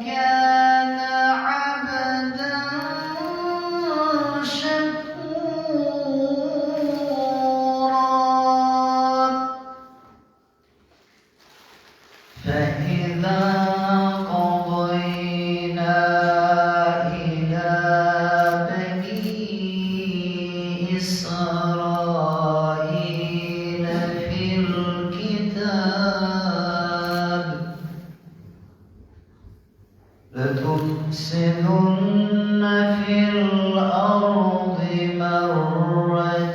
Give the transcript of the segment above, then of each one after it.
كان عبدا شكورا فإذا قضينا إلى بني إسرائيل في الكتاب لتفسدن في الأرض مرتين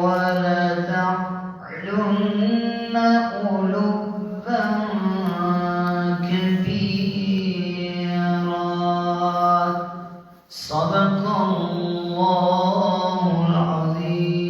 ولتعلن علوا كبيرا صدق الله العظيم.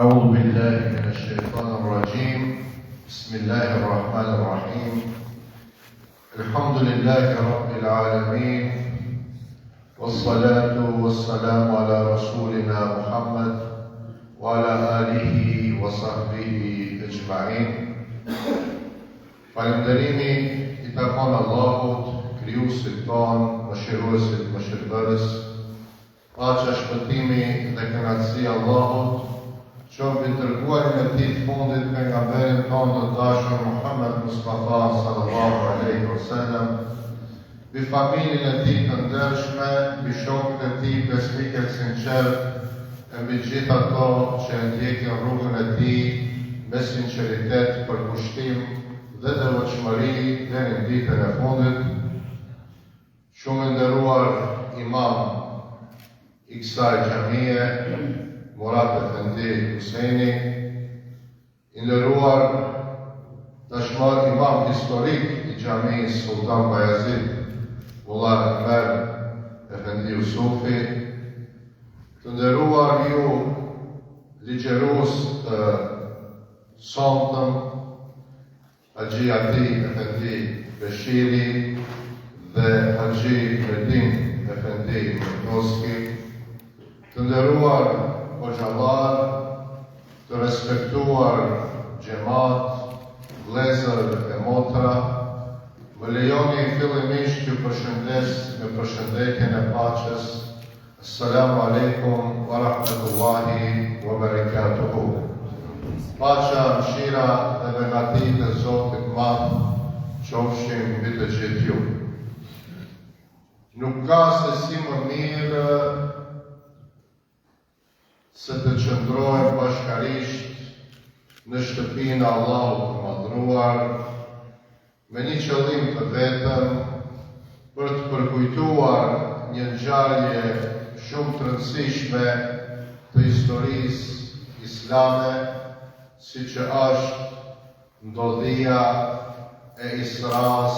أعوذ بالله من الشيطان الرجيم. بسم الله الرحمن الرحيم. الحمد لله رب العالمين، والصلاة والسلام على رسولنا محمد وعلى آله وصحبه أجمعين. Falënderimi I takon Allahut, krijuesit ton, mëshiruesit, mëshirdhënës. Paqja, shpëtimi dhe kënaqësia Allahut qoftë dërguarin e tij të fundit, pejgamberin tonë të dashur Muhammed Mustafa sallallahu alaihi wasallam, mbi familjen e tij të ndershme, mbi shokët e tij besnikë të sinqertë, e mbi gjithë ato që ndjekin rrugën e tij me sinqeritet, përkushtim dhe devotshmëri deri në ditën e fundit. Shumë nderuar imam I kësaj xhamie, Murat Efendi Huseni, I nderuar tashmar imam historik I xhamisë Sultan Bayazid Mullah Enver Efendi Yusufi, të nderuar ju ligjërues të sonтëm, Haxhi Ati Efendi Beshiri dhe Haxhi Medin Efendi Metoski, të nderuar hoxhallar, të respektuar xhamat, vëllezër e motra, më lejoni fillimisht që përshëndes me përshëndetjen e paqes. Assalamu alaikum wa rahmatullahi wa barakatuhu. Paqja, mëshira dhe begatit e Zotit madh qofshin mbi të gjithë ju. Nuk ka se si më mirë se të qëndrojmë bashkarisht në shtëpinë e Allahut të madhruar, me një qëllim të vetëm, për të përkujtuar një ngjarje shumë të rëndësishme të historisë islame, siç është ndodhia e Isras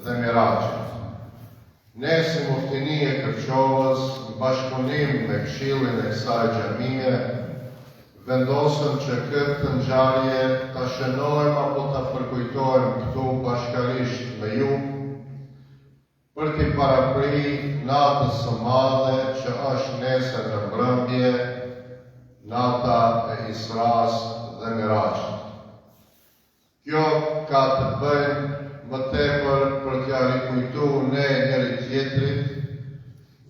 dhe Mirajit. Ne si muftini e Kërçovës, në bashkëpunim me këshillin e kësaj xhamie, vendosëm që këtë ngjarje ta shënojmë apo ta përkujtojmë këtu bashkarisht me ju, për t'i parapri natës së madhe që është nesër në mbrëmje, nata e Isras dhe Mirajit. Kjo ka të bëjë më tepër për t'ja rikujtuar ne njëri tjetrit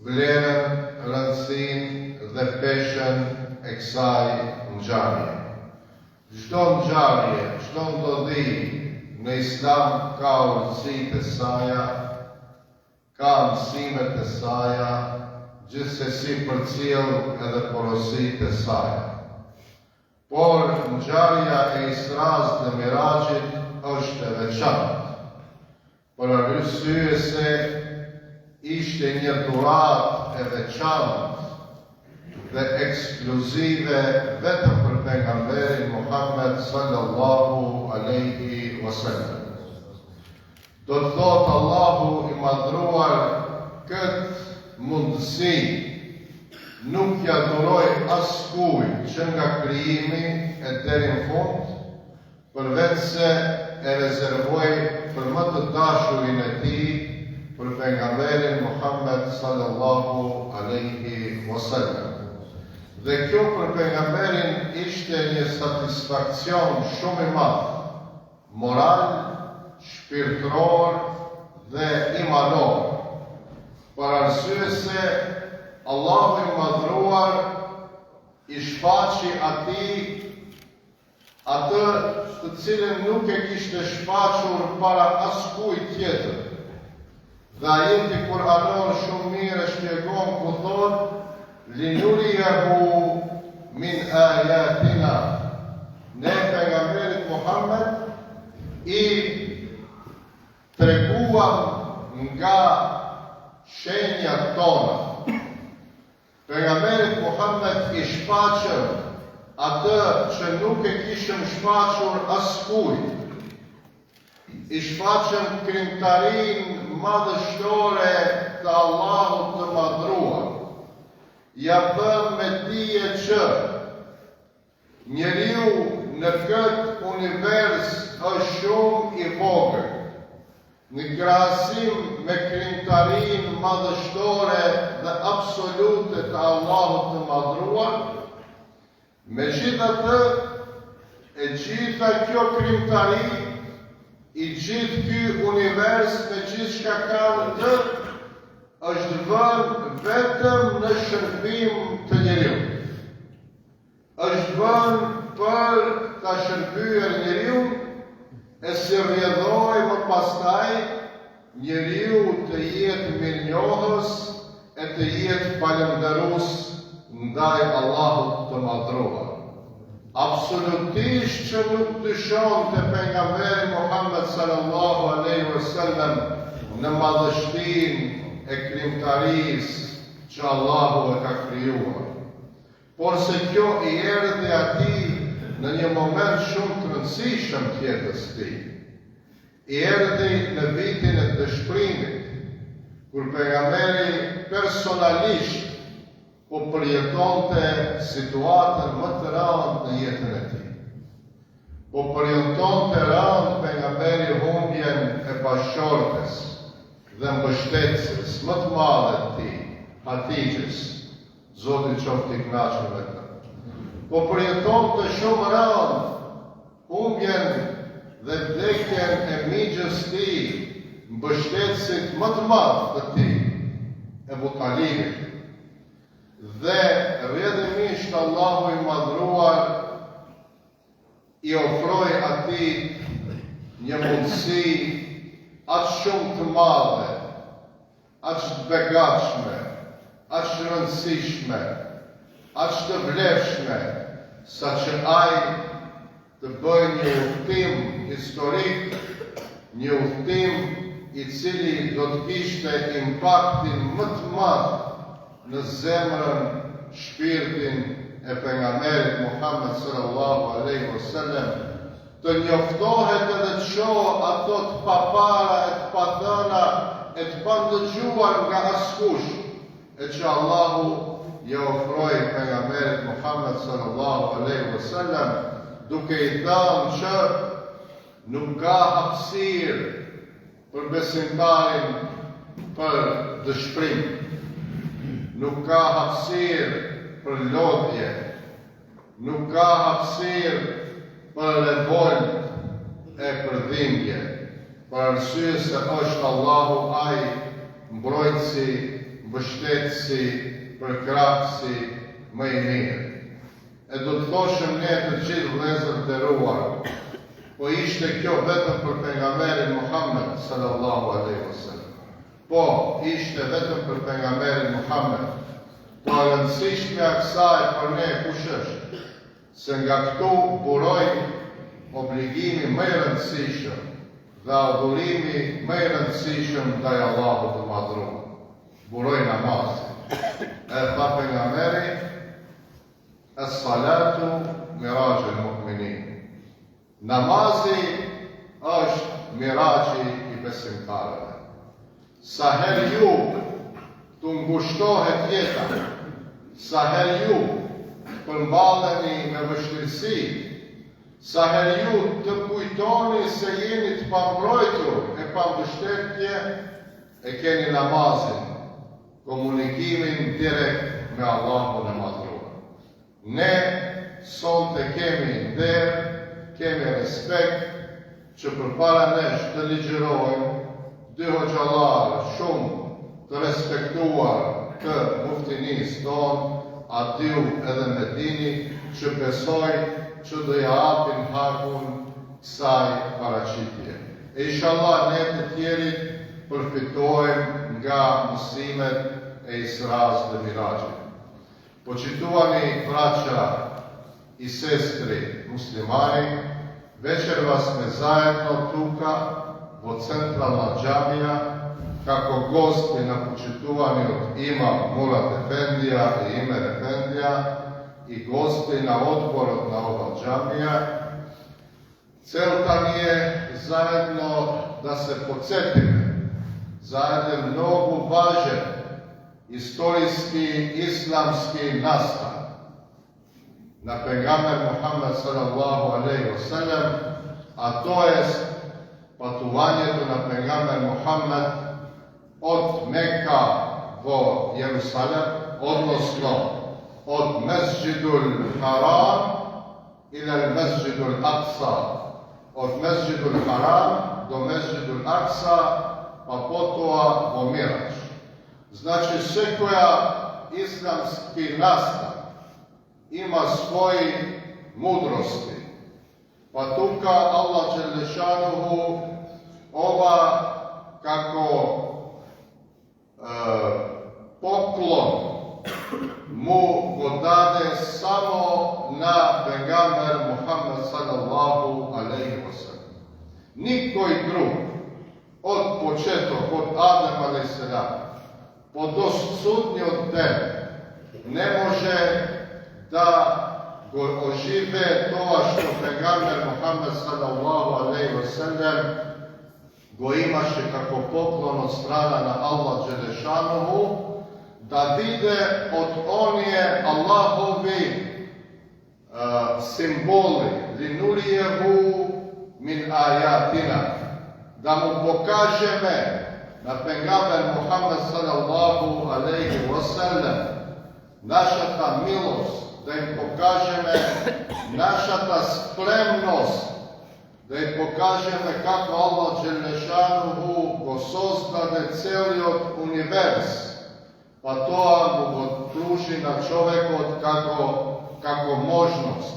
vlerën, rëndësinë dhe peshën e kësaj ngjarje. Çdo ngjarje, çdo ndodhi në Islam ka urtësitë e saja, ka mësimet e saja, gjithsesi përcjell edhe porositë e saja. Por ngjarja e Isras dhe Mirajit është e veçantë, për arsye se ishte një dhuratë e veçantë dhe ekskluzive vetëm për pejgamberin Muhammed sallallahu alaihi wasallam. Do të thotë Allahu I madhruar këtë mundësi, nuk ja duroj askujt që nga krijimi e deri në fund, përveç se e rezervoj për më të dashurin e tij, për pejgamberin Muhammed sallallahu alaihi wasallam. Dhe kjo për pejgamberin ishte një satisfakcion shumë i madh, moral, shpirtëror dhe imanor, për arsye se Allahu i madhruar i shfaqi atij atë të cilën nuk e kishte shfaqur para askujt tjetër. Dhe ajeti kuranor shumë mirë e shpjegon ku thotë: "Linuriyahu min ayatina." Ne pejgamberit Muhammed i treguam nga shenjat tona. Pejgamberit Muhammed i shfaqëm atë që nuk e kishëm shfaqur askujt. I shfaqëm krijimtarinë madhështore të Allahut të madhruar. Ja bëm me dije që njeriu në këtë univers është shumë i vogël, në krahasim me krijimtarinë madhështore dhe absolute të Allahut të madhruar. Megjithatë, e gjitha kjo krijimtari, i gjithë ky univers me gjithë çka ka në të, është vënë vetëm në shërbim të njeriut. Është vënë për ta shërbyer njeriu, e si rrjedhoi më pastaj njeriu të jetë mirënjohës e të jetë falënderues ndaj Allahut të madhruar. Absolutisht që nuk dyshon të pejgamberi Muhammed sallallahu alaihi wasallam në madhështinë e krijimtarisë që Allahu e ka krijuar. Por se kjo i erdhi atij në një moment shumë të rëndësishëm të jetës së tij. I erdhi në vitin e dëshpërimit, kur pejgamberi personalisht po përjetonte situatën më të rëndë në jetën e tij. Po përjetonte rëndë pejgamberi humbjen e bashkëshortes dhe mbështetëses më të madhe të tij, Hatixhes, Zoti qoftë i kënaqur me të. Po përjetonte shumë rëndë humbjen dhe vdekjen e miqës së tij, mbështetësit më të madh të tij, Ebu Talibit. Dhe rrjedhimisht Allahu i madhruar i ofroi atij një mundësi aq shumë të madhe, aq të begatshme, aq të rëndësishme, aq të vlefshme, sa që ai të bëjë një udhtim historik, një udhtim i cili do të kishte impaktin më të madh në zemrën, shpirtin e pejgamberit Muhammed sallallahu alaihi wasallam, të njoftohet edhe të shohë ato të papara, e të pathëna, e të pandëgjuar nga askush, e që Allahu ja ofroi pejgamberit Muhammed sallallahu alaihi wasallam, duke i thënë që nuk ka hapësirë për besimtarin për dëshpërim. Nuk ka hapësirë për lodhje, nuk ka hapësirë për revolt e për dhimbje, për arsye se është Allahu ai mbrojtësi, mbështetësi, përkrahësi më i mirë. E do të thoshëm ne të gjithë vëllezër të nderuar, po ishte kjo vetëm për pejgamberin Muhammed sallallahu alaihi wasallam. Po, ishte vetëm për pejgamberin Muhammed. Po e rëndësishme a kësaj për ne kush është? Se nga këtu buroj obligimi më i rëndësishëm dhe adhurimi më i rëndësishëm ndaj Allahut të madhruar. Buroj namazin. E tha pejgamberi: "Es-salatu mirajul mu'minin." Namazi është miraxhi i besimtarëve. Sa herë ju të ngushoni tjetër, sa herë ju përmballeni me vështirësi, sa herë ju të kujtoni se jeni të pambrojtur e pambështetje, e keni namazin, komunikimin direkt me Allahun e madhruar. Ne sonte kemi nder, kemi respekt që përpara nesh të ligjërojmë dy hoxhallar shumë të respektuar të muftinisë tonë, atiu edhe Medini, që besoj që do ja apin hakun kësaj paraqitje. E inshallah ne të tjerit përfitojmë nga mësimet e Isras dhe Mirajit. Poqituani braća i sestri muslimani, večer vas me zajedno tuka vo centralna džamija kako gosti napočituvani od imam Murat Efendija i Imer Efendija i gosti na odbor od na ova džamija. Celta je zajedno da se podsjetime za jedan mnogo važan istorijski islamski nastan na pejgamber Muhammed sallallahu alejhi ve sellem, a to je patovanjem na pejgamber Muhammed od Mekka do Jerusalem, odnosno od Mesdžidul Haram ila Mesdžidul Aqsa, od Mesdžidul Haram do Mesdžidul Aqsa, pa potova do Mirač. Znači, svekoja islamski nastan ima svoji mudrosti. Pa tuka Allah Đelešanuhu ova kako poklon mu go dade samo na pejgamber Muhammed sallallahu alejhi ve sellem. Nikoj drug od početka, od Adem alejhi selam, po do sudnji od tebe ne može da go ožive to što pejgamber Muhammed sallallahu alejhi ve sellem go imaše kako poklon od strana na Allah Đelešanuhu, da vide od onije Allahovi simboli, linurijehu min ajatina, da mu pokažeme na pejgamber Muhammed sallallahu alejhi ve sellem naša ta milost, da im pokažeme naša ta spremnost, da im pokažeme kako Allah Đelešanuhu go sozdade celiot univers, pa to mu go pruži na čoveku kako možnost.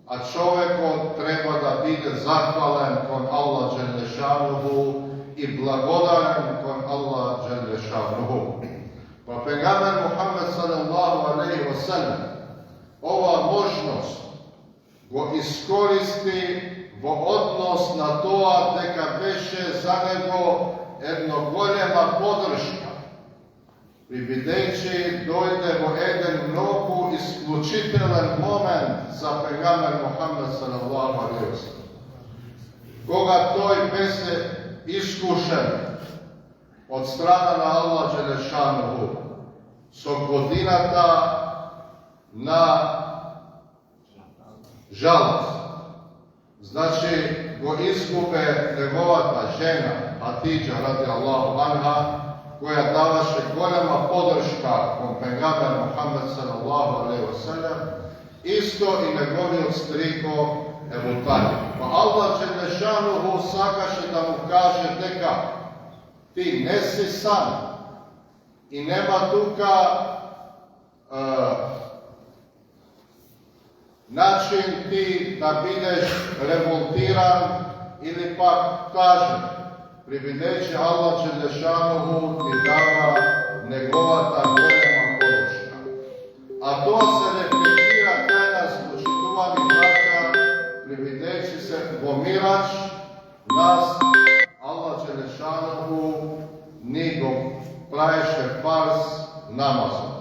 A čoveku treba da bude zahvalen kon Allah Đelešanuhu i blagodaran kon Allah Đelešanuhu. Pa pejgamber Muhammed sallallahu alejhi ve sellem ova možnost go iskoristi vo odnos na to deka beše za nego jedno goljema podrška. Pribideći dojde vo jedan mnogo isključitelен moment za pejgamber Muhammed sallallahu alejhi ve sellem. Koga toj bese iskušen od strana na Allah Đelešanuhu so godinata na žalost. Znači, go izgube njegovata žena Hatidža radijallahu anha, koja davaše golema podrška kon pejgamber Muhammed sallallahu alejhi ve sellem, isto i njegovi od striko Ebu Talib. Pa Allah Đelešanuhu sakaše da mu kaže deka ti nesi sam i nema tuka način ti da budeš revoltiran ili pak kažen. Pribideći Allah Đelešanuhu ti dava njegovata golema podrška. A to se reflektira kaj nas učituvani braća, pribideći se Mirač, nas Allah Đelešanuhu ni go praješe fars namazom.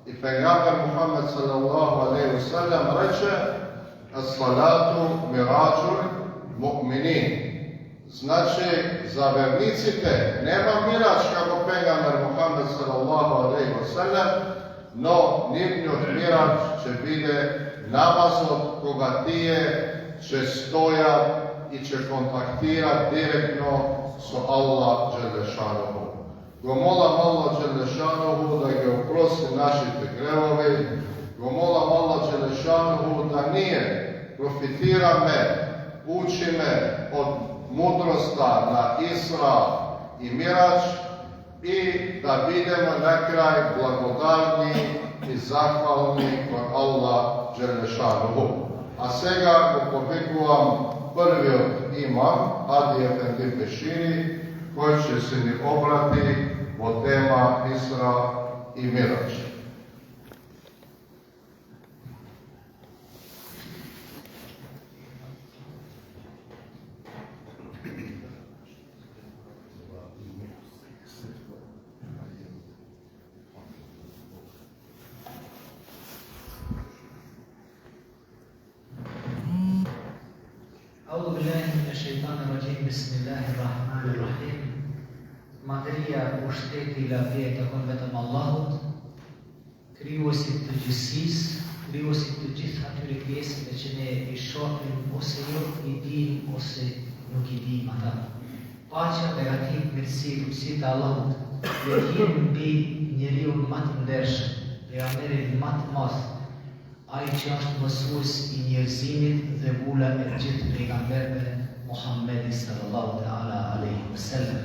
I pejgamber Muhammed sallallahu alejhi ve sellem reče: "As-salatu mirađul mu'minin." Значи, за верниците нема мирач како пегамбер Мухамед салаллаху алейхи ва салем, но нивниот мирач ќе биде намазот кога тие ќе стојат и ќе контактираат директно со Аллах Джелешанову. Го молам Аллах Джелешанову да ги опрости нашите гревови, го молам Аллах Джелешанову да ние профитираме, учиме од мудроста на Исра и Мирач и да бидеме на крај благодарни и захвални кон Аллах Джелешанову. А сега го повикувам првиот имам, Ади Ефенди Бешири, кој ќе се ни обрати во тема Исра и Мирач. أعوذ بالله من الشيطان الرجيم بسم الله الرحمن الرحيم. Madhëria, pushteti, lavdia takon vetëm Allahut, krijuesit të gjithësisë, krijuesit të gjithë atyre krijesave që ne i shohim ose jo i dim ose nuk i dim ata. Paqja, begatia, mirësia, lutësia të Allahut le të jenë mbi njeriu më të ndershëm, pejgamberin më të madh, ai që është mësues i njerëzimit dhe vula e gjithë pejgamberëve, Muhammedi sallallahu ta'ala alaihi wasallam.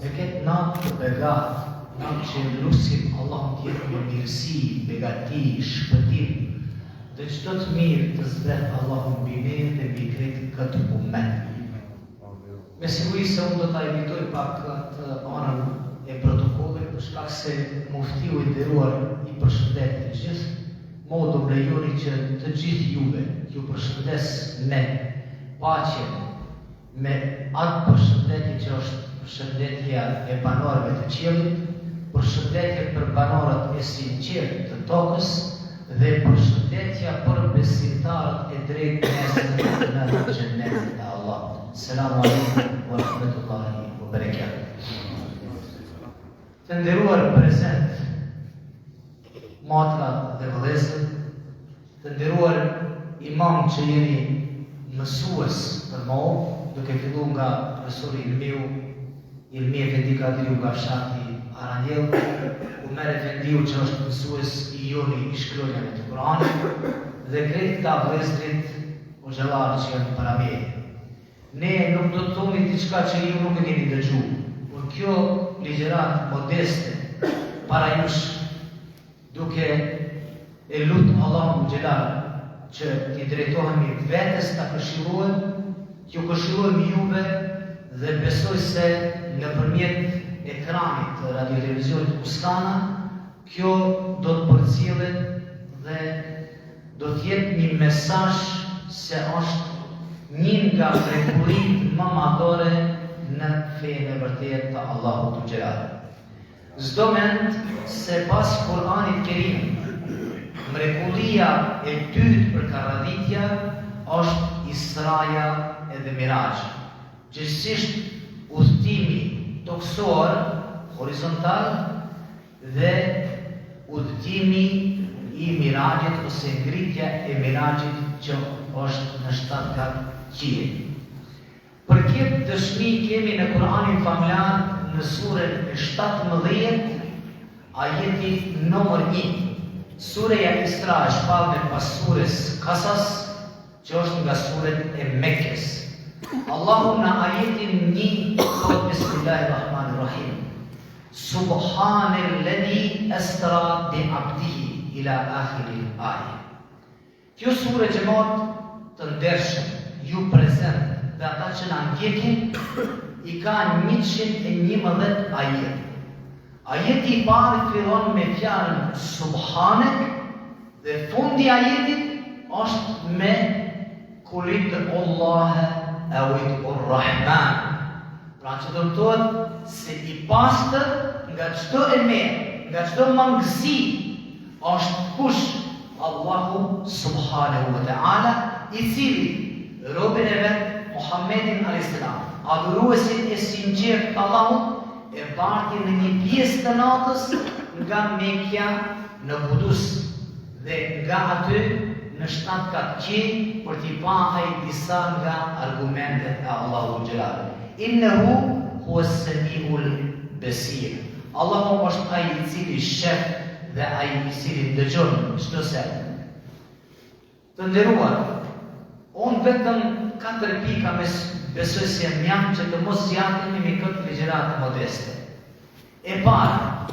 Me këtë natë të begat, natë që lusim Allah të jetë me mirësi, begati, shpëtim, dhe çdo të mirë të zbret Allah mbi ne dhe mbi krejt këtë ummet. Me siguri se unë do ta evitoj pak këtë anën e protokollit, për shkak se muftiu i nderuar i përshëndet të gjithë. Mo do më lejoni që të gjithë juve ju përshëndes me paqe, me atë përshëndetje që është përshëndetja e banorëve të qiellit, përshëndetje për banorët e sinqertë të tokës dhe përshëndetja për besimtarët e drejtë në xhennetin e Allahut. Selamu alaikum wa rahmatullahi wa barakatuh. Të nderuar prezent, matra dhe vëllezër, të nderuar imam që jeni mësues për mohu, duke filluar nga profesori Ilmi Efendi Kadriu nga fshati Aranjell, Umer Efendiu që është mësues i joni i shkronjave të Kuranit, dhe krejt këta vëllezërit o xhallarë që janë para meje. Ne nuk do të thoni diçka që ju nuk e keni dëgjuar, por kjo ligjërat modeste para jush, duke e lutë Allahu Xhelal që t'i drejtohemi vetes ta këshilluem, t'ju këshilluem juve dhe besoj se nëpërmjet ekranit të radio-televizionit Ustana, kjo do të përcjellet dhe do të jetë një mesazh se është një nga mrekullitë më madhore në fenë e vërtetë të Allahut Xhelal. Çdo mend se pas Kur'anit Kerim, mrekullia e dytë për karraditja është Israja edhe Miraxhi. Gjithsesi udhëtimi toksor, horizontal dhe udhëtimi i Miraxhit ose ngritja e Miraxhit që është në 7 kat qiell. Për këtë dëshmi kemi në Kur'anin famlar në surën e 17, ajeti nëmër 1. Sureja Isra është shpallur pas surës Kasas, që është nga suret e Mekkes. Allahu në ajetin 1 thotë Bismillahirrahmanirrahim. Subhanalladhi asra bi 'abdihi ila akhiril ayah. Kjo sure xhamat të ndershëm, ju prezent dhe ata që na ndjekin, i ka 111 ajet. Ajeti i parë fillon me fjalën Subhanek dhe fundi i ajetit është me kulit Allah awit Ar-Rahman. Pra që do të thotë se i pastër nga çdo e mirë, nga çdo mangësi është kush? Allahu subhanahu wa ta'ala, i cili robën e vet Muhammedin alayhis salam adhuruesin e sinqert Allahut e barti në një pjesë të natës nga Mekja në Kudus dhe nga aty në 7 kat qiell për t'i pa ai disa nga argumentet e Allahut xhelal. Innehu huwa as-sami'ul basir. Allahu është ai i cili sheh dhe ai i cili dëgjon çdo se. Të nderuar, unë vetëm 4 pika besoj se mjaft që të mos zjatemi me këtë ligjëratë modeste. E para,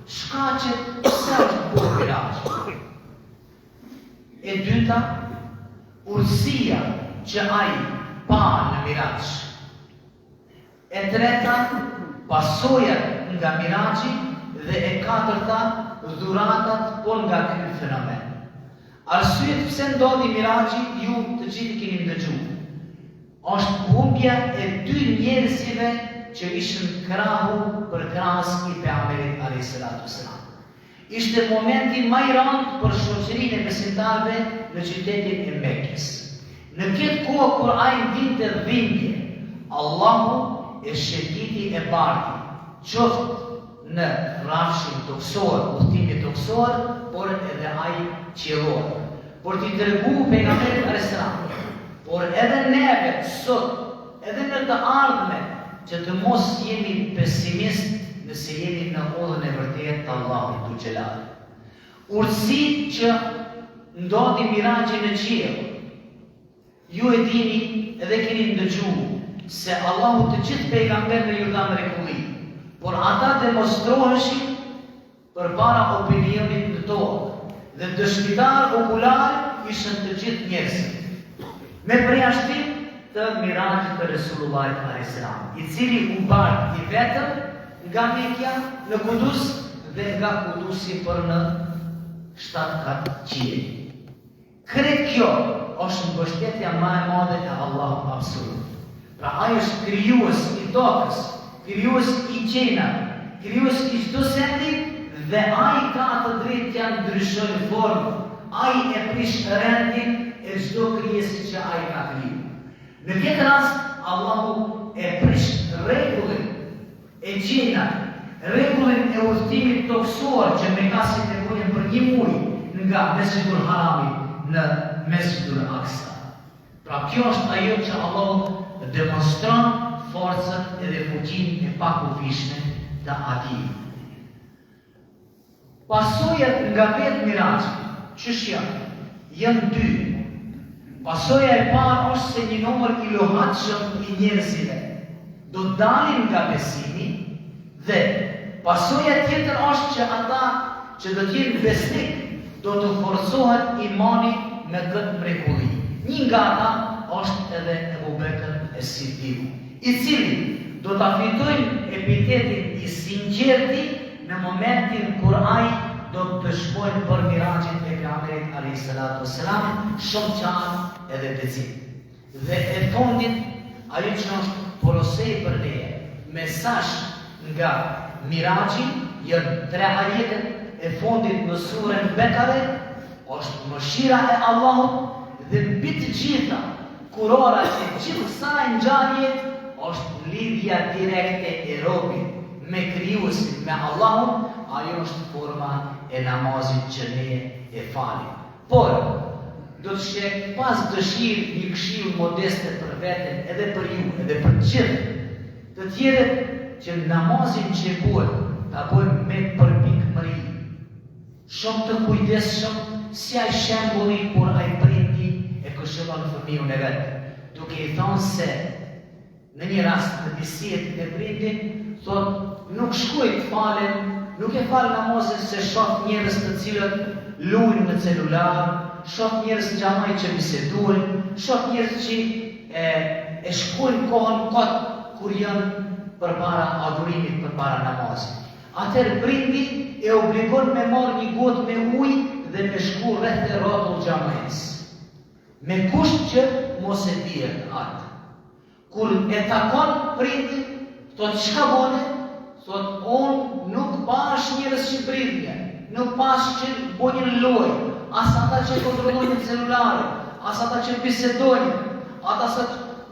shkaqet pse është bërë Miraxhi. E dyta, urësia që ai pa në Miraxh. E treta, pasojat nga Miraxhi dhe e katërta, dhuratat por nga ky fenomen. Arsyet pse ndodhi Miraxhi ju të gjithë keni dëgjuar. Është humbja e 2 njerëzive që ishën krahu për krahas i pejgamberit alayhis salam. Ishte momenti më i rëndë për shoqërinë e besimtarëve në qytetin e Mekës. Në këtë kohë kur ai ndinte dhimbje, Allahu e shëtiti e barti, qoftë në rrafshin toksor, udhtimin toksor, por edhe ai qiellor. Por t'i tregu pejgamberit alayhis salam, por edhe neve sot, edhe në të ardhmen, që të mos jemi pesimist nëse jemi në udhën e vërtetë të Allahut tu xhelal. Urësit që ndodhi Miraxhi në qiell. Ju e dini edhe keni dëgjuar se Allahu të gjithë pejgamberëve ju dha mrekulli, por ata demonstroheshin përpara opinionit në tokë dhe dëshmitar okular ishën të gjithë njerëzit. Me përjashtim të Miraxhit të Resulullahit alayhis salam, i cili u bart i vetëm nga Mekja në Kudus dhe nga Kudusi për në 7 kat qiell. Krejt kjo është mbështetja më e madhe e Allahut absolut. Pra ai është krijues i tokës, krijues i qenave, krijues i çdo sendi dhe ai ka të drejtë që ndryshojë formë. Ai e prish rendin e çdo krijese që ai ka krijuar. Në këtë rast, Allahu e prish rregullin e gjinave, rregullin e udhëtimit toksor që mekasit e bujën për 1 muaj nga Mesjidul Harami në Mesjidul Aqsa. Pra kjo është ajo që Allahu demonstron forcën edhe fuqinë e pakufishme të atij. Pasojat nga vetë Miraxhi, ç'është janë 2. Pasoja e parë është se një numër i lohatshëm i njerëzve do dalin nga besimi dhe pasoja tjetër është që ata që do të jenë besnik do të forcohet imani me këtë mrekulli. Një nga ata është edhe Ebu Bekr es-Siddiq, i cili do ta fitojnë epitetin i sinqerti në momentin kur ai do të dëshmojnë për Miraxhin e pejgamberit alayhis salam, shumë qartë edhe decid. Dhe e fundit, ajo që është porosej për neje, mesazh nga Miraxhi, janë 3 ajetet e fundit në surën Bekare, është mëshira e Allahut dhe mbi të gjitha kurora e gjithë kësaj ngjarje është lidhja direkte e robit me krijuesin, me Allahun. Ajo është forma e namazit që ne e falim. Por, do të shek pas dëshirë një këshill modeste për veten, edhe për ju, edhe për gjithë të tjerët që namazin që bëhet, ta bëjmë me përpikmëri. Shumë të kujdesshëm si ai shembulli kur ai prindi e këshillon fëmijën e vet, duke i thënë se në një rast në bisedën e prindit, thotë nuk shkoj të falen, nuk e fal namazin se shoh njerëz të cilët luajnë në celular, shoh njerëz xhamaj që bisedojnë, shoh njerëz që e shkojnë kohën kot kur janë përpara adhurimit, përpara namazit. Atëherë prindi e obligon me marrë një gotë me ujë dhe me shku rreth e rrotull xhamajs, me kusht që mos e dihet atë. Kur e takon prindi, thotë çka bone? Thot, unë nuk pash njerëz që bridhje, nuk pash që bojnë lojë, as ata që kontrollojnë celularin, as ata që bisedojnë,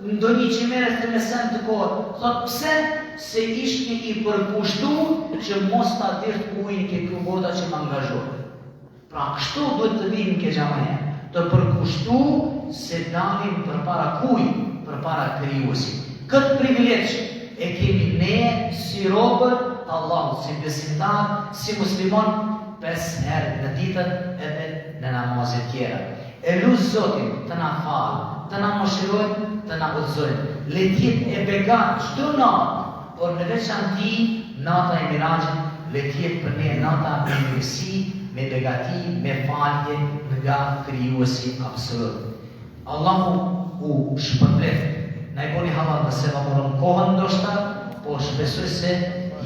do një që merret me sen të kohë. Thot pse se ishte I përkushtuar që mos ta dirt ujin ke kubota që më angazhoi. Pra kështu duhet të vinë ke xhamaja, të përkushtuar se dalim përpara kujt, përpara krijuesit. Këtë privilegj e kemi ne si robër të Allahut, si besimtar, si musliman 5 herë në ditën edhe në namazet tjera. E lusë Zotin të na falë, të na mëshirojë, të na udhëzojë. Le të jetë e begat çdo natë, por në veçanti nata e Mirajit, le të jetë për ne nata me mirësi, me begati, me falje nga krijuesi absolut. Allahu u shpërblet. Na I boni halal nëse më moron kohën ndoshta, po shpresoj se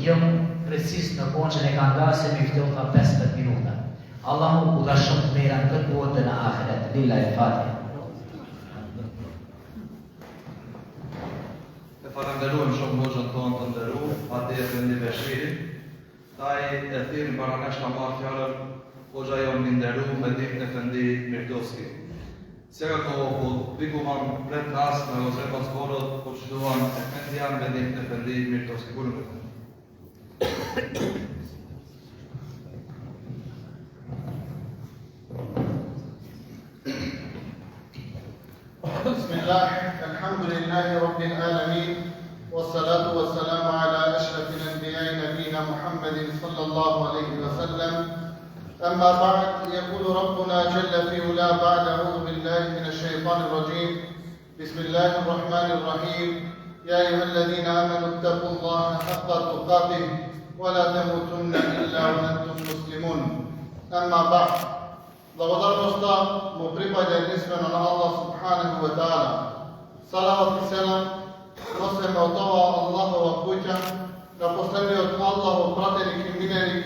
jam precis në kohën që ne ka ndarë se mi fteu tha 15 minuta. Allahu u dha shumë të mira në këtë botë dhe në ahiret. Lillahi Fatiha. E falenderojmë shumë hoxhën tonë të nderuar, Fatih Efendi Beshiri. Taj e thirrën para nesh ka marrë fjalën hoxha jonë I nderuar Medin Efendi Mirdoski. Svakako prikuvam pred nas na Josefov zboru poštovan Efendijan Medin Efendi Mirdoski. بسم الله الحمد لله رب العالمين والصلاة والسلام على أشرف الأنبياء نبينا محمد صلى الله عليه وسلم. أما بعد يقول ربنا جل في علا بعد أعوذ بالله من الشيطان الرجيم بسم الله الرحمن الرحيم يا أيها الذين آمنوا اتقوا الله حق تقاته ولا تموتن إلا وأنتم مسلمون. أما بعد благодарноста му припаѓа единствено на Аллах субханаху ва таала. Салават и селам носиме од ова Аллахова куќа на последниот Аллахов пратеник и миненик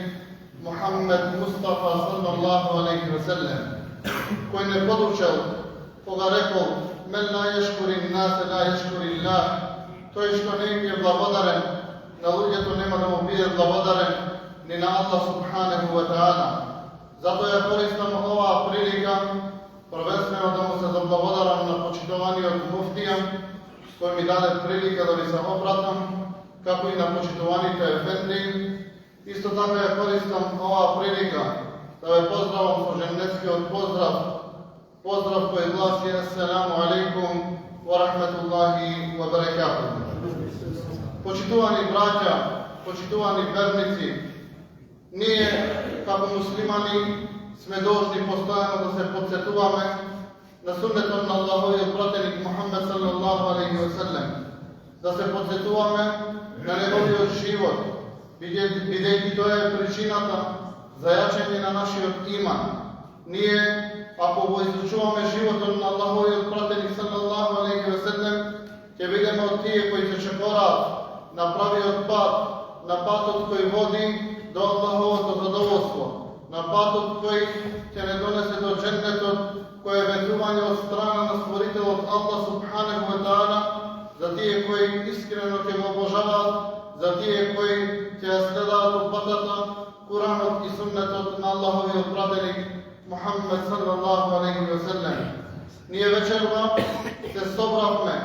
Мухаммед Мустафа саллаллаху алейхи ва селлем, кој не подучел кога рекол мен ла јашкури нас ла јашкури Илlah, тој што не им е благодарен на луѓето нема да му биде благодарен ни на Аллах субханаху ва таала. Затоа ја користам оваа прилика првенствено да му се заблагодарам на почитуваниот муфтија, кој ми даде прилика да ви се обратам, како и на почитуваните ефенди. Исто така ја користам оваа прилика да ве поздравам со женецкиот поздрав кој гласи Ассаламу алейкум ва рахметуллахи ва баракатух. Почитувани браќа, почитувани верници, ние како муслимани сме должни постојано да се подсетуваме на суннетот на Аллаховиот пратеник Мухаммед саллаллаху алейхи ва селлем, да се подсетуваме на неговиот живот, бидејќи тоа е причината за јачење на нашиот иман. Ние, ако го изучуваме животот на Аллаховиот пратеник саллаллаху алейхи ва селлем, ќе видиме од тие кои се чекораат на правиот пат, на патот кој води до Аллаховото задоволство, на патот кој ќе не донесе до дженнетот, кој е ветување од страна на Створителот Аллах субханаху ва таала, за тие кои искрено ќе го обожаваат, за тие кои ќе ја следаат упатата, Куранот и суннетот на Аллаховиот пратеник Мухаммед саллаллаху алейхи ва селлем. Ние вечерва се собравме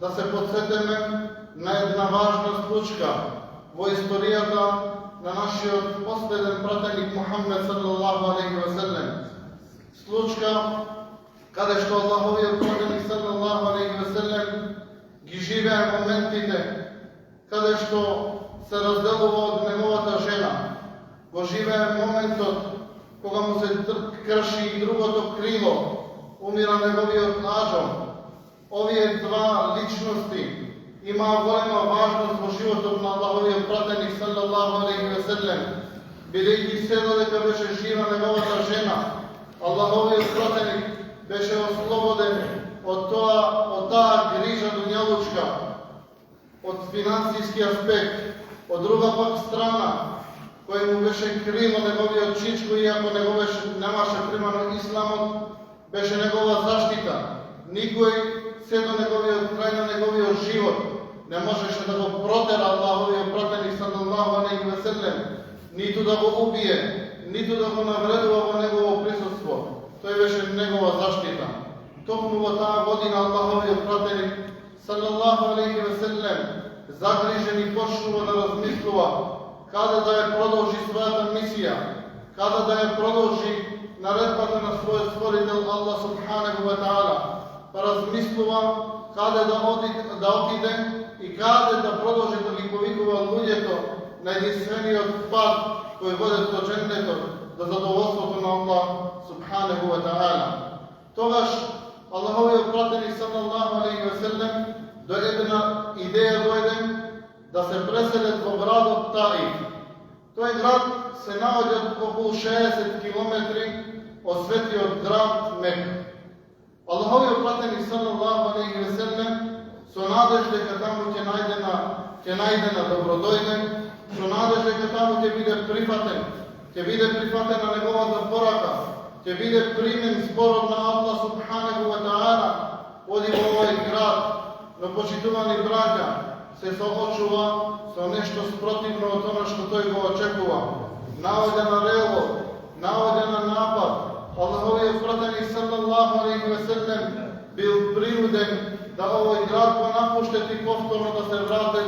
да се подсетиме на една важна случка во историјата на нашиот последен пратеник Мухаммед саллаллаху алейхи ва селлем. Случка каде што Аллаховиот пратеник саллаллаху алейхи ва селлем ги живее моментите каде што се разделува од неговата жена. Го живее моментот кога му се крши и другото крило, умира неговиот ажал. Овие два личности имаа голема важност во животот на Аллаховиот пратеник саллаллаху алейхи ва селлем, бидејќи се додека беше жива неговата жена, Аллаховиот пратеник беше ослободен од таа грижа дуњалучка, од финансиски аспект. Од друга пак страна, кој му беше крило неговиот чичко, иако немаше примано исламот, беше негова заштита. Никој се до неговиот крај на неговиот живот не можеше да го протера Аллаховиот пратеник саллаллаху алейхи ва селлем, ниту да го убие, ниту да го навредува во негово присуство. Тој беше негова заштита. Токму во таа година Аллаховиот пратеник sellem загрижен и почнува да размислува каде да ја продолжи својата мисија, каде да ја продолжи наредбата на својот створител Аллах субханаху ва таала, па размислува каде да отиде и каде да продолжи да ги повикува луѓето на единствениот пат кој води до дженнетот, до задоволството на Аллах субханаху ва таала. Тогаш Аллаховиот пратеник салаллаху алейхи ва селем до една идеја дојде да се преселат во градот Таиф. Тој град се наоѓа околу 60 километри од светиот град Мека. Аллаховиот пратеник салаллаху алейхи ва селем со надеж дека таму ќе најдена добродојден, со надеж дека таму ќе биде прифатена неговата порака, ќе биде примен зборот на Аллах субханаху ва таала, оди во овој град, но почитувани браќа, се соочува со нешто спротивно од она што тој го очекува. Наоѓа на рело, наоѓа на напад. Аллаховиот пратеник салаллаху алейхи ва селем бил принуден да овој град го напуштет и повторно да се врати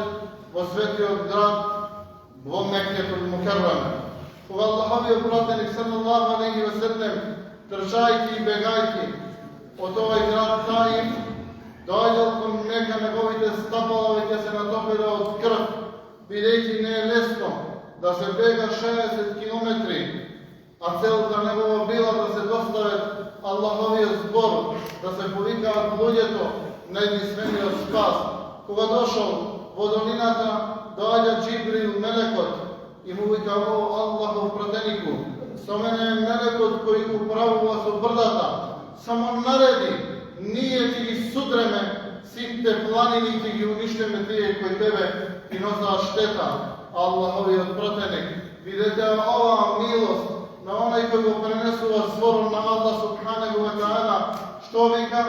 во светиот град во Меккетул Мукеррама. Кога Аллаховиот пратеник салаллаху алейхи ва селем трчајќи и бегајќи од овој град Таиф, доаѓал кон Мека, неговите стапала веќе се натопиле од крв, бидејќи не е лесно да се бега 60 километри, а целта негова била да се достават Аллаховиот збор, да се повикаат луѓето на единствениот спас. Кога дошол во долината, доаѓа Џибрил, мелекот, и му вика: о Аллахов пратенику, со мене е мелекот кој управува со брдата, само нареди, ние ќе ги судреме сите планини и ќе ги уништиме тие кои тебе ги носаат штета. Аллаховиот пратеник, видете оваа милост на онај кој го пренесува зборот на Аллах субханаху ва таала. Што вика?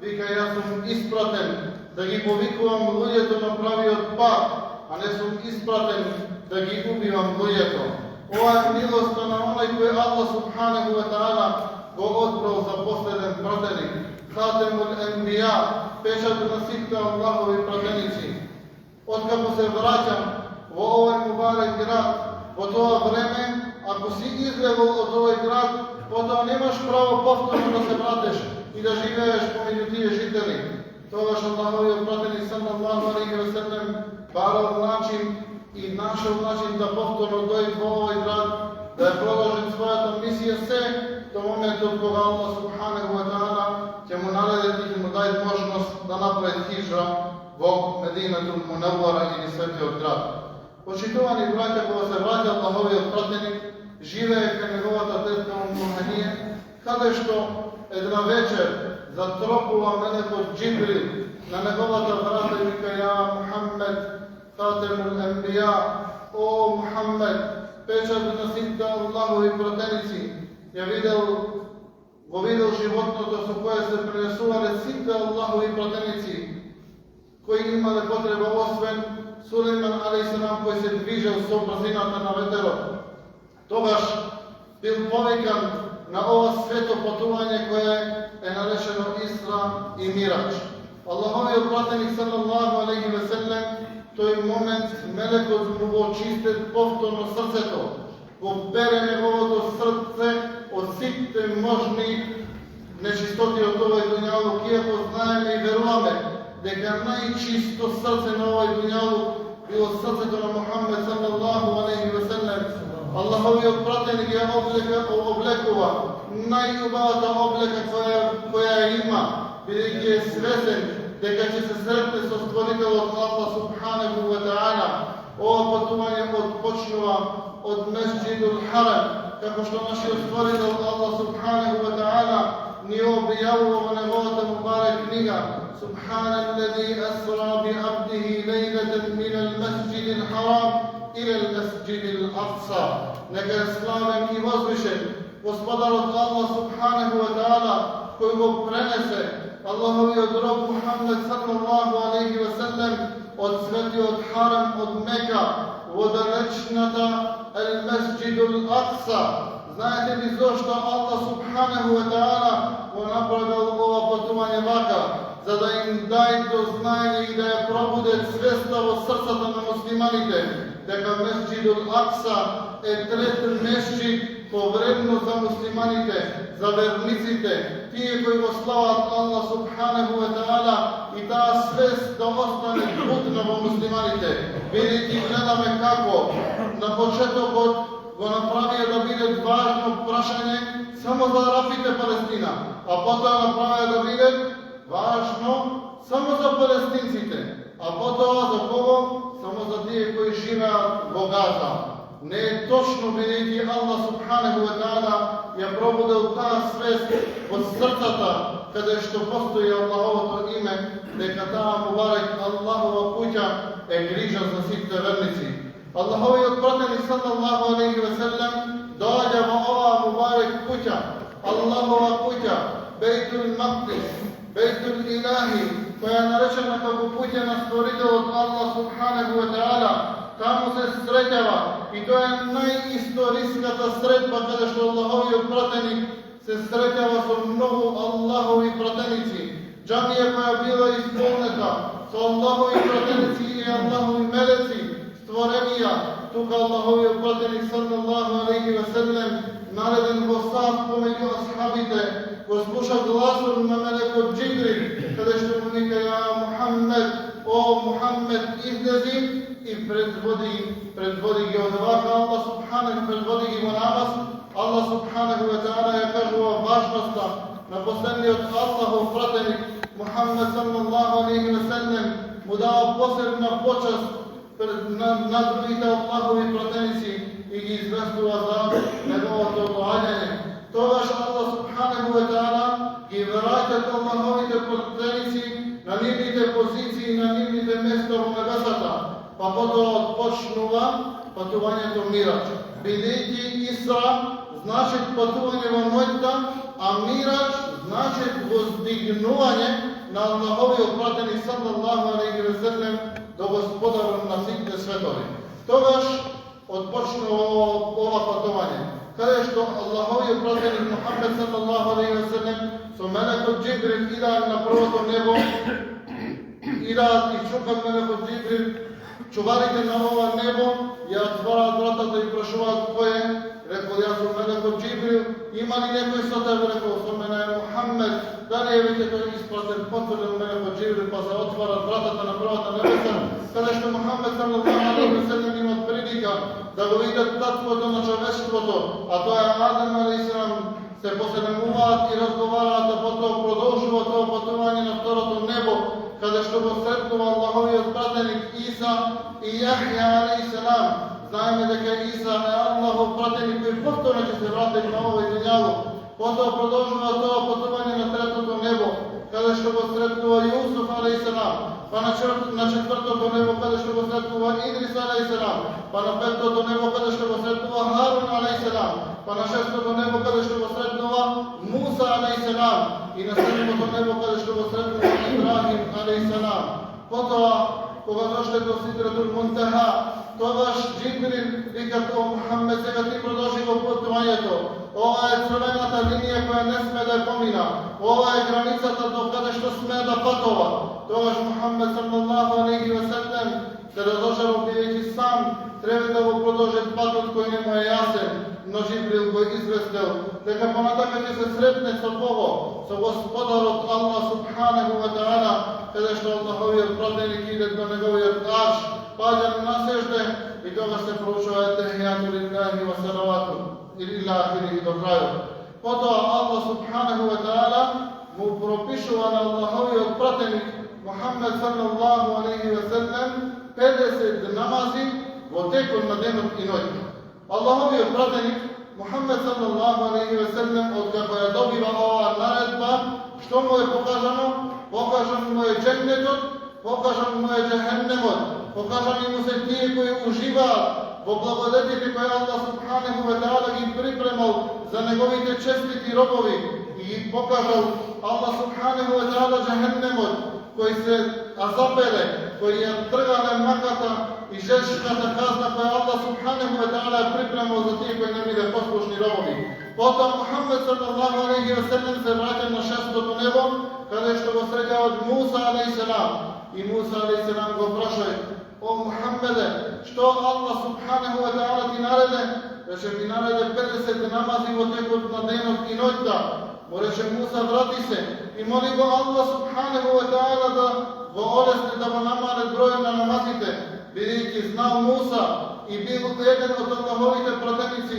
Вика: јас сум испратен да ги повикувам луѓето на правиот пат, а не сум испратен да ги убивам луѓето. Ова е милоста на онај кој Аллах субханаху ва таала го одбрал за последен пратеник. Хатемул енбија, печат на сите Аллахови пратеници. Откако се враќам во овој мубарек град, во тоа време, ако си излегол од овој град, потоа немаш право повторно да се вратиш и да живееш помеѓу тие жители. Тогаш Аллаховиот пратеник салаллаху алейхи ва селем барал начин и нашол начин да повторно дојде во овој град, да ја продолжи својата мисија се до моментот кога Аллах субханаху ва таала ќе му нареди и ќе му даде можност да направи хиджра во Мединатул Мунаввара или светиот град. Почитувани браќа, кога се враќа Аллаховиот пратеник, живее кај неговата тетка Уму Ханија, каде што една вечер затропува мелекот Џибрил на неговата врата и вика: ја Мухаммед, Хатемул енбија, о Мухаммед, печат на сите Аллахови пратеници. Го видел животното со кое се пренесувале сите Аллахови пратеници, кои имале потреба освен Сулейман алейхиссалам, кој се движел со брзината на ветерот. Тогаш бил повикан на ова свето патување кое е наречено Исра и Мираџ. Аллаховиот пратеник салаллаху алейхи ва селем, тој момент мелекот му го очисти повторно срцето, го пере неговото срце од сите можни нечистоти од овој дуњалук, иако знаеме и веруваме дека најчисто срце на овој дуњалук било срцето на Мухаммед салаллаху алейхи ва селем. Аллаховиот пратеник ја облекува најубавата облека која има, бидејќи е свесен дека ќе се сретне со створителот Аллах субханаху ва таала. Ова патување почнува од Месџидул Харам, како што нашиот створител Аллах субханаху ва таала ни објавува во неговата мубарек книга: Субханаллази асра би абдихи лейлатан минал Месџидил Харам илал Месџидил Акса. Нека е славен и возвишен Господарот Аллах субханаху ва таала, кој го пренесе Аллаховиот роб Мухаммед салаллаху алейхи ва селем од светиот Харам од Мека во далечната Месџидул Акса. Знаете ли зошто Аллах субханаху ва таала го направил ова патување вака? за да им даде до знаење и да ја пробудат свеста во срцата на муслиманите, дека Месџидул Акса е трет месџид по вредност за муслиманите, за верниците, тие кои го слават Аллах субханаху ва таала, и таа свест да остане будна во муслиманите. Бидејќи гледаме како на почетокот го направија да биде важно прашање само за арапите Палестина, а потоа направија да биде важно само за палестинците, а потоа за кого? Само за тие кои живеат во Газа. Не е точно, бидејќи Аллах субханаху ва таала ја пробудил таа свест во срцата каде што постои Аллаховото име, дека таа мубарек Аллахова куќа е грижа за сите верници. Аллаховиот пратеник саллаллаху алейхи ве селем доаѓа во оваа мубарек куќа, Аллахова куќа, Бейтул Мақдис, Бейтул Илахи, која е наречена како куќа на Створителот Аллах субханаху ва таала. Таму се среќава и тоа е најисториската средба каде што Аллаховиот пратеник се среќава со многу Аллахови пратеници. Џамија која била исполнета со Аллахови пратеници и Аллахови мелеци, створенија, тука Аллаховиот пратеник саллаллаху алейхи ве селем, нареден во саф помеѓу асхабите, го слуша гласот на мелекот Џибрил, каде што му вика: ја Мухаммед, о Мухаммед, излези и предводи ги од вака Аллах субханаху, предводи ги во намаз. Аллах субханаху ва таала ја кажува важноста на последниот Аллахов пратеник Мухаммед саллаллаху алейхи ве селем, му дава посебна почаст на другите Аллахови пратеници и ги известува за неговото доаѓање. Тогаш Аллах субханаху ва таала ги враќа Аллаховите пратеници на нивните позиции, на нивните места во небесата, па потоа отпочнува патувањето Мираџ. Бидејќи Исра значи патување во ноќта, а Мираџ значи воздигнување на Аллаховиот пратеник саллаллаху алейхи ве селем до Господарот на сите светови. Тогаш отпочнува ова патување, каде што Аллаховиот пратеник Мухаммед саллаллаху алейхи ве селем со мелекот Џибрил идаат на првото небо, идаат и чукат мелекот Џибрил, чуварите на ова небо ја отвораат вратата и прашуваат кој е. Рекол: јас сум мелекот Џибрил. Има ли некој со тебе? Рекол: со мене е Мухаммед. Дали е веќе тој испратен? Потврдил мелекот Џибрил, па се отварат вратата на првата небеса, каде што Мухаммед саллаллаху алейхи ве селем имат прилика да го видат татвото на човештвото, а тоа е Адем алейхиссалам. Се поседнуваат и разговараат, а потоа продолжува тоа патување на второто небо, каде што го сретнува Аллаховиот пратеник Иса и Јахја алейхиссалам. Знаеме дека Иса е Аллахов пратеник кој повторно ќе се врати на овој земјалук. Потоа продолжува тоа патување на третото небо, каде што го сретнува Јусуф алейхиссалам, па на четвртото небо каде што го сретнува Идрис алейхиссалам, па на петтото небо каде што го сретнува Харун алейхиссалам, па на шестото небо каде што го сретнува Муса алейхиссалам и на седмото небо каде што го сретнува Ибрахим алейхиссалам. Потоа кога дошле до Сидратул Мунтаха, тогаш Џибрил вика: о Мухаммед, сега ти продолжи го патувањето. Ова е црвената линија која не сме да ја помина. Ова е границата до каде што сме да патува. Тогаш Мухаммед саллаллаху алейхи ве селем се разошарил, бидејќи сам треба да го продолжи патот кој не му е јасен, но Џибрил го известил дека понатака ќе се сретне со кого? Со Господарот Аллах субханаху ва таала, каде што Аллаховиот пратеник иде до неговиот арш, паѓа на сежде и тогаш се проучува етехијату лиллахи ва салавату ила ахири до крајот. Потоа Аллах субханаху ва таала му пропишува на Аллаховиот пратеник Мухаммед саллаллаху алейхи ве селем 50 намази во текот на денот и ноќта. Аллаховиот пратеник Мухаммед саллаллаху алейхи ве селем откако ја добива оваа наредба, што му е покажано? Покажано му е џеннетот, покажано му е џехеннемот, покажани му се тие кои уживаат во благодетите кои Аллах субханаху ва таала ги припремал за неговите честити робови и ги покажал Аллах субханаху ва таала џехеннемот кој се азапеле, кои ја тргале маката и и жешката казна која Allah subhanahu wa ta'ala е припремал за тие кои не биде послушни робови. Потом Мухаммед саллаллаху алейхи ва селлем се враќа на шестото небо, каде што го среќа од Муса алейхиссалам. И Муса алейхиссалам го праша: "О Мухаммеде, што Allah subhanahu wa ta'ala ти нареде?" Рече: "Ти нареде 50 намази во текот на денот и ноќта." Му рече Муса: "Врати се и моли го Allah subhanahu wa ta'ala да го олесни да го намале бројот на намазите, бидејќи знал Муса и бил еден од Аллаховите пратеници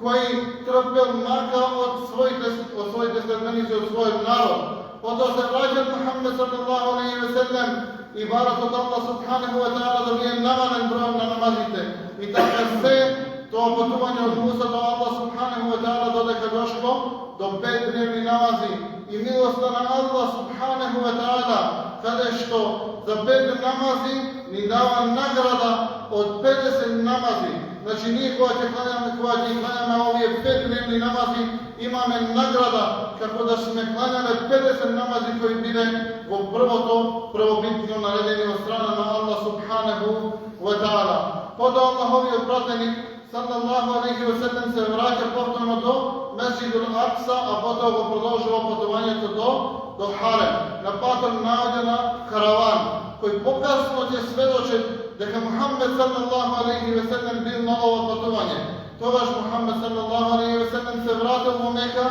кој трпел мака од своите следбеници, од својот народ." Потоа се враќа Мухаммед саллаллаху алейхи ва селлем и барат од Allah subhanahu wa ta'ala да биде намален бројот на намазите. И така се тоа патување од Муса до Allah subhanahu wa ta'ala додека дошло до 5 дневни намази и милоста на Allah subhanahu wa ta'ala, каде што за 5 намази ни дава награда од 50 намази. Значи ние кога ќе кланяме овие 5 дневни намази, имаме награда како да сме кланяме 50 намази кои биде во првобитно наредени од страна на Allah subhanahu wa ta'ala. Потоа Аллаховиот пратеник саллаллаху алейхи ва селлем се враќа повторно до Месџидул Акса, а потоа го продолжува патувањето до Харем. На патот наоѓа на караван, кој покасно ќе сведочи дека Мухаммед саллаллаху алейхи ва селлем бил на ова патување. Тогаш Мухаммед саллаллаху алейхи ва селлем се вратил во Мека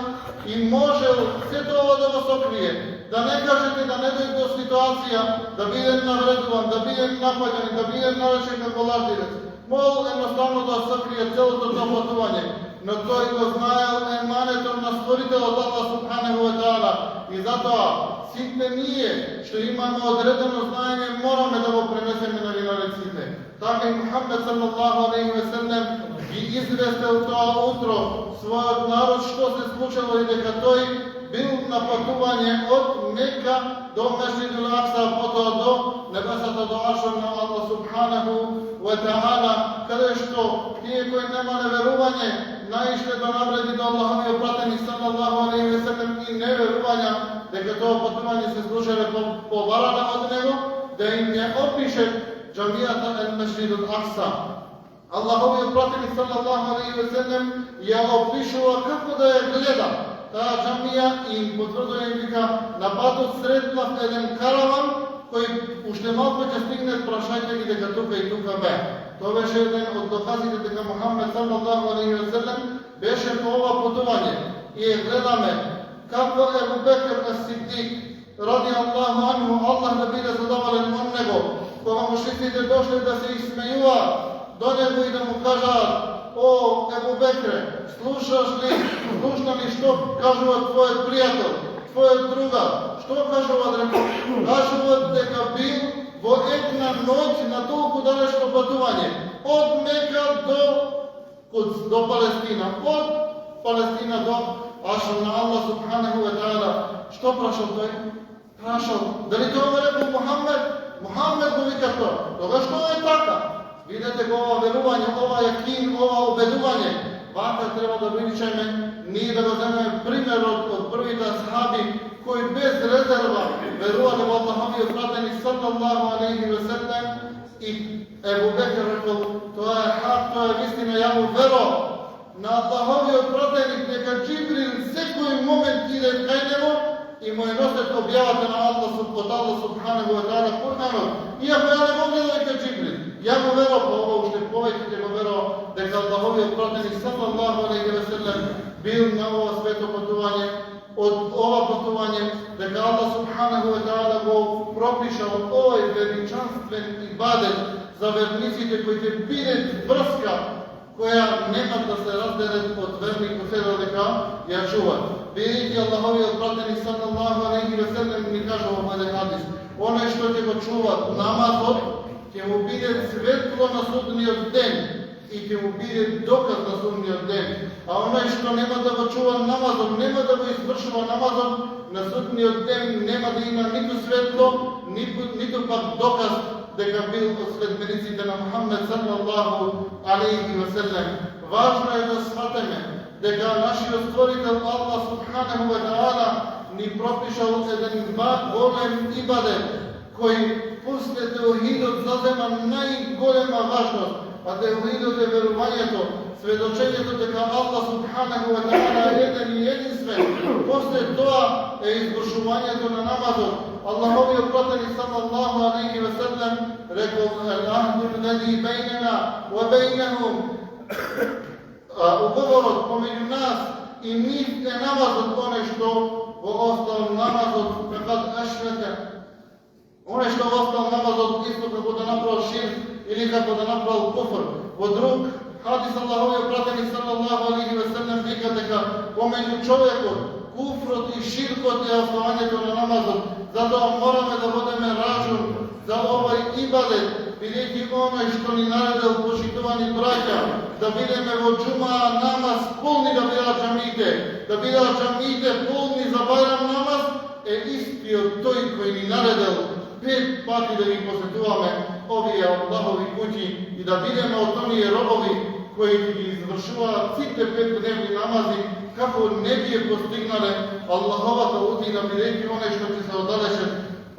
и можел сето ова да го сокрие. Да не кажете да не дојде до ситуација да биде навредуван, да биде напаѓан, да биде наречен како лажливец. Мол едноставно да сокрие целото тоа патување. Но тој го знаел еманетот на Створителот Allah subhanahu wa ta'ala. И затоа сите ние што имаме одредено знаење мораме да го пренесеме на винаниците. Така и Мухаммед саллаллаху алейхи ва селлем ги известил тоа утро својот народ што се случило и дека тој бил на патување од Мека до Месџидул Акса, потоа до небесата, до Аршот на Allah subhanahu wa ta'ala, каде што тие кои немале верување наишле до навреди до Аллаховиот пратеник саллаллаху алейхи ва селлем и неверувања дека тоа патување се слушале по барана од него, да им ја опише џамијата ел Месџидул Акса. Аллаховиот пратеник саллаллаху алейхи ва селлем ја опишува како да ја гледа таа џамија и им потврдува и вика: "На патот сретнав еден караван кој уште малку ќе стигне, прашајте ги дека тука и тука бе." Тоа беше еден од доказите дека Мухаммед саллаллаху алейхи ва селлем беше по ова патување. И гледаме како Ебу Бекр ас-Сидик ради Аллаху анху, Allah да биде задоволен од него, кога мушриците дошле да се исмејуваат до него и да му кажаат: "О Ебу Бекре, слушна ли што кажува твојот пријател, твојот другар? Што кажува дека? Кажува дека бил во една ноќ на толку далечно патување од Мека до Палестина, од Палестина до Ашр на Allah subhanahu wa ta'ala." Што прашал тој? Прашал дали тоа го рекол Мухаммед? Мухаммед го вика тоа. Тогаш тоа е така. Видете го ова верување, ова јакин, ова убедување. Вака треба да виличаме, ние да го земеме примерот од првите асхаби кои без резерва верувале во Аллаховиот пратеник саллаллаху алейхи ва селлем. И Ебу Бекр рекол: "Тоа е хак, тоа е вистина, ја му верувам на Аллаховиот пратеник дека Џибрил секој момент иде кај него и му е носет објавата на Allah subhanahu wa ta'ala Куранот. Иако ја не мога да вика Џибрил, ја му верувам, па ова уште повеќе ќе го верувам дека Аллаховиот пратеник саллаллаху алейхи ва селлем бил на ова свето патување, од ова патување дека Allah subhanahu wa ta'ala го пропишал овој величанствен ибадет за верниците кои ќе бидат врска која нема да се разделат од верник се додека ја чуваат. Бидејќи Аллаховиот пратеник саллаллаху алейхи ва селлем ни кажува во еден хадис: "Оној што ќе го чуваат намазот, ќе му биде светло на судниот ден и ќе му биде доказ на судниот ден. А оној што нема да го чува намазот, нема да го извршува намазот, на судниот ден нема да има ниту светло, ниту пак доказ дека бил од следбениците на Мухаммед саллаллаху алейхи ва селлем." Важно е да сватиме дека нашиот Створител Allah subhanahu wa ta'ala ни пропишал еден голем ибадет кој после теохидот зазема најголема важност, а теохидот е верувањето, сведочењето дека Аллах субханаху ва таала е еден и единствен. После тоа е извршувањето на намазот. Аллаховиот пратеник саллаллаху алейхи ва саллем рекол: "Ал-ахду аллади бейнена ва бейнехум", уговорот помеѓу нас и нив е намазот, оне што го остал намазот кад ашрека. Оне што го остал намазот исто како да направил ширк или како да направил куфр. Во друг хадис Аллаховиот пратеник саллаллаху алейхи ва саллем вика дека помеѓу човекот, куфрот и ширкот е оставањето на намазот. Затоа мораме да водиме ражун за овој ибадет, бидејќи оној што ни наредил, почитувани браќа, да бидеме во џумаа намаз полни, да бидат џамиите полни за бајрам намаз, е истиот тој кој ни наредил 5 пати да ги посетуваме овие Аллахови куќи и да бидеме од оние робови кои ги извршуваат сите 5 дневни намази, како не ги е постигнале Аллаховата утина, бидејќи оној што ќе се оддалече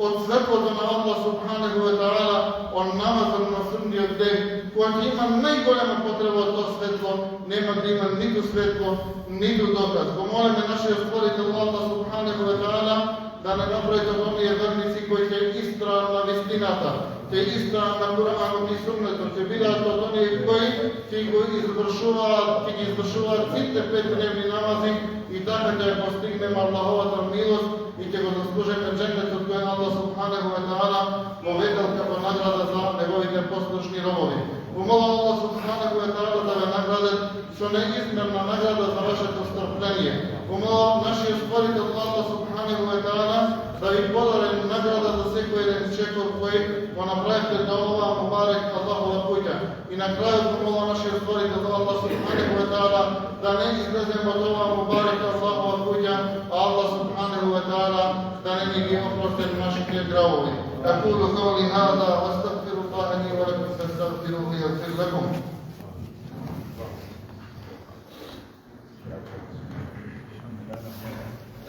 од светлото на Аллах субханаху ва таала, он намазот на судниот ден, кога има најголема потреба од тоа светло, нема да има ниту светло, ниту доказ. Го молиме нашиот Створител Аллах субханаху ва таала да не направите од оние верници кои ќе истраат на вистината, ќе истраат на Куранот и Суннетот, ќе бидат од оние кои ќе ги извршуваат сите 5 дневни намази и така ќе постигнеме Аллаховата милост и ќе го заслужиме дженнетот кој Аллах субханаху ва таала го ветел како награда за неговите послушни робови. Помолам Аллах субханаху ва таала да ве наградат со неизмерна награда за вашето стрпление. Помолам нашиот Створител Аллах субханаху ва таала да ви подари награда за секој еден чекор кој го направите до оваа мубарек Аллахова куќа. И на крајот помолам нашиот Створител Аллах субханаху ва таала да не излеземе од оваа мубарек Аллахова куќа, а Аллах субханаху ва таала да не ни ги опрости нашите гревови. أقول قولي هذا واستغفر الله لي ولكم فاستغفروه يغفر لكم.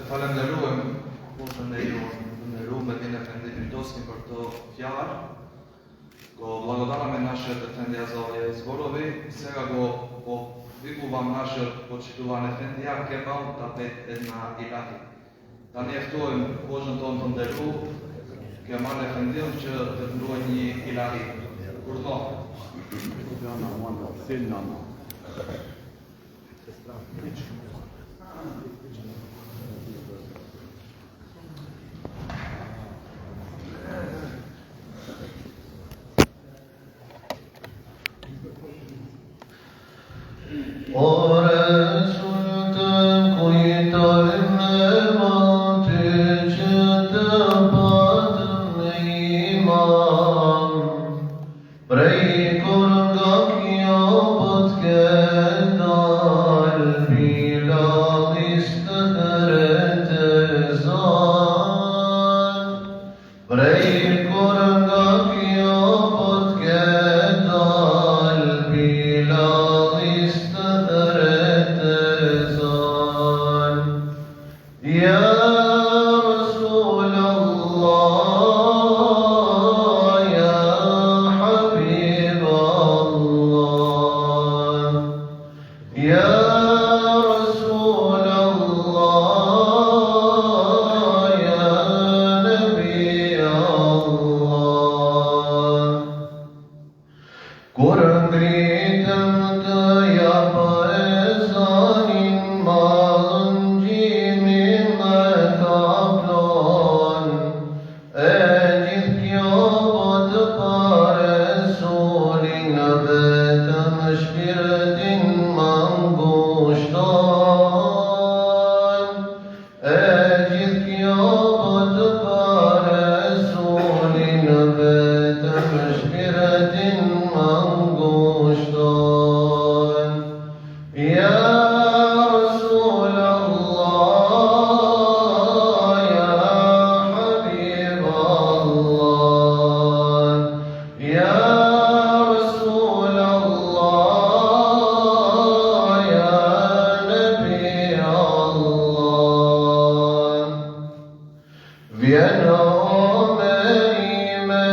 Falenderujem Medine Efendi Firdovski për këto fjalë. Go blagodarame нашиот Efendija za ove zborovi. Сега го повикувам нашиот почитуван Efendija Kemal Tapet Edna Ilahi. Да не ефтуем Божен тон тандеру Kemal Efendija që të ndruaj një Ilahi. Kurdo. O Resul të kujtojmë aty që të patëm iman, prej kur nga kjo bot ke dal, Bilalis të heret e zan, prej kur nga kjo bot ke dal, Bilalis të heret e zan. Ya Rasul Allah, ya Habib Allah, ya Rasul Allah, ya Nabi Allah. Kur ngritëm të japë ezanin, malën gjimin me kaplon, e gjithë kjo botë pa Resulin, vetëm shpirtin më ngushton, e gjithë kjo botë pa Resulin, vetëm shpirtin më ngushton. Ya Rasul Allah, ya Habib Allah, ya Rasul Allah, ya Nabi Allah. Vjen Omeri me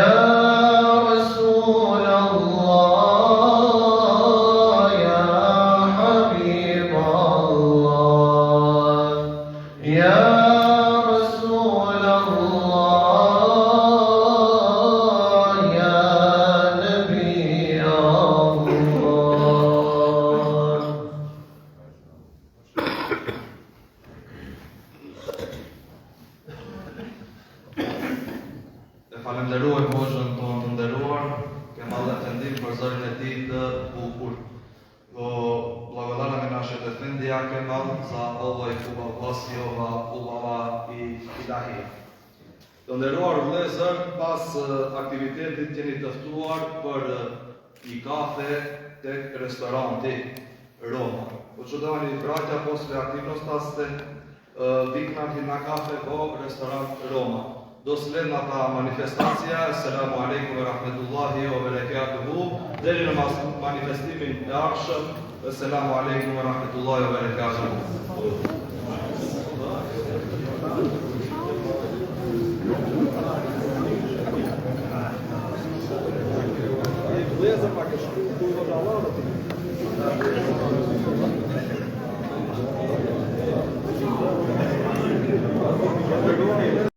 يا رسول الله يا حبيب الله يا رسول الله يا نبي الله E falenderoj Hoxhën tonë të nderuar, kem Allah të ndim për zërin e tij të bukur. Do blagodarim e našeg Efendija Kemal za ovaj ova ubava i ilahi. Të nderuar vëllezër, pas aktivitetit jeni të ftuar për një kafe tek restoranti Roma. Ocudovani braća, posle aktivnosти викнати на кафе во ресторант Рома. До следната манифестација, Селаму алейкум ва рахметуллахи ва берекатуху. Дали на манифестимин аршëm, Селаму алейкум ва рахметуллахи ва берекатуху. Beleza, Paquete?